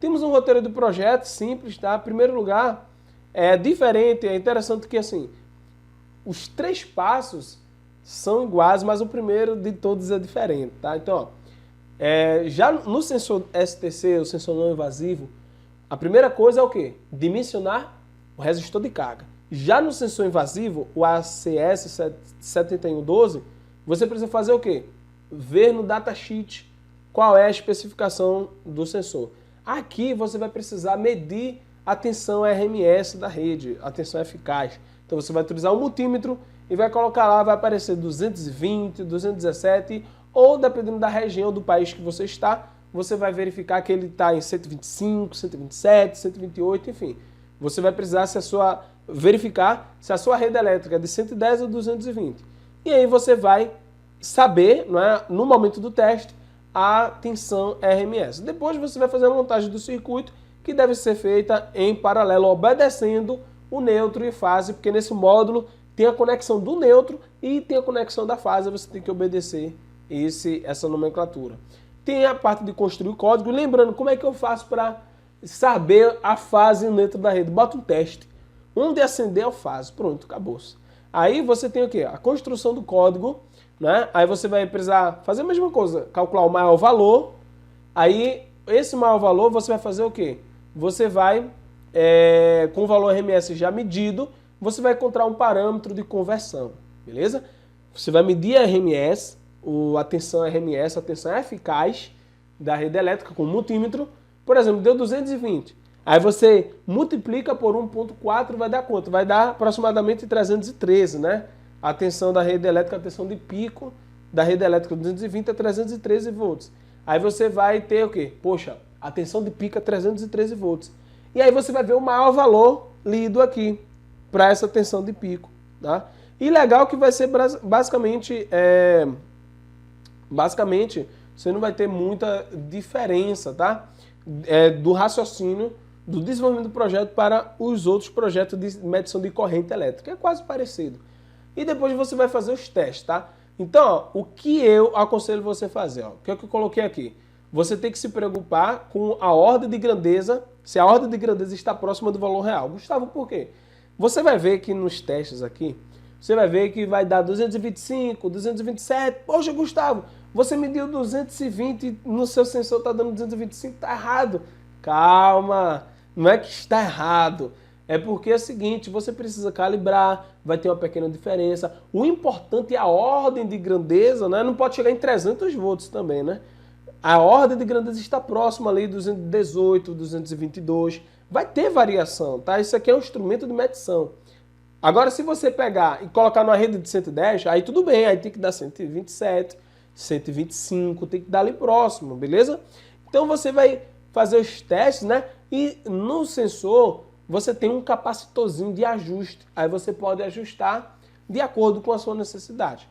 Temos um roteiro de projeto simples, tá? Em primeiro lugar, é diferente, é interessante que assim, os 3 passos são iguais, mas o primeiro de todos é diferente, tá? Então, ó, já no sensor STC, o sensor não invasivo, a primeira coisa é o quê? Dimensionar o resistor de carga. Já no sensor invasivo, o ACS 7112, você precisa fazer o quê? Ver no datasheet qual é a especificação do sensor. Aqui você vai precisar medir a tensão RMS da rede, a tensão eficaz. Então você vai utilizar um multímetro e vai colocar lá, vai aparecer 220, 217, ou dependendo da região do país que você está, você vai verificar que ele está em 125, 127, 128, enfim. Você vai precisar verificar se a sua rede elétrica é de 110 ou 220. E aí você vai saber, não é, no momento do teste, a tensão RMS. Depois você vai fazer a montagem do circuito, que deve ser feita em paralelo, obedecendo o neutro e fase, porque nesse módulo tem a conexão do neutro e tem a conexão da fase, você tem que obedecer essa nomenclatura. Tem a parte de construir o código, lembrando, como é que eu faço para saber a fase e o neutro da rede? Bota um teste. Onde acender é o fase, pronto, acabou-se. Aí você tem o quê? A construção do código, né? Aí você vai precisar fazer a mesma coisa, calcular o maior valor. Aí esse maior valor você vai fazer o quê? Você vai, com o valor RMS já medido, você vai encontrar um parâmetro de conversão, beleza? Você vai medir a RMS, a tensão RMS, a tensão eficaz da rede elétrica com multímetro. Por exemplo, deu 220. Aí você multiplica por 1.4, vai dar quanto? Vai dar aproximadamente 313, né? A tensão da rede elétrica, a tensão de pico da rede elétrica 220 é 313 volts. Aí você vai ter o quê? Poxa, a tensão de pico é 313 volts. E aí você vai ver o maior valor lido aqui para essa tensão de pico, tá? E legal que vai ser basicamente, você não vai ter muita diferença, tá? Do raciocínio, do desenvolvimento do projeto para os outros projetos de medição de corrente elétrica. É quase parecido. E depois você vai fazer os testes, tá? Então, ó, o que eu aconselho você fazer? Ó, o que é que eu coloquei aqui? Você tem que se preocupar com a ordem de grandeza, se a ordem de grandeza está próxima do valor real. Gustavo, por quê? Você vai ver que nos testes aqui, você vai ver que vai dar 225, 227. Poxa, Gustavo, você mediu 220 no seu sensor está dando 225, está errado. Calma, não é que está errado. É porque é o seguinte, você precisa calibrar, vai ter uma pequena diferença. O importante é a ordem de grandeza, né? Não pode chegar em 300 volts também, né? A ordem de grandeza está próxima ali, 218, 222. Vai ter variação, tá? Isso aqui é um instrumento de medição. Agora, se você pegar e colocar numa rede de 110, aí tudo bem, aí tem que dar 127, 125, tem que dar ali próximo, beleza? Então você vai fazer os testes, né? E no sensor você tem um capacitorzinho de ajuste. Aí você pode ajustar de acordo com a sua necessidade.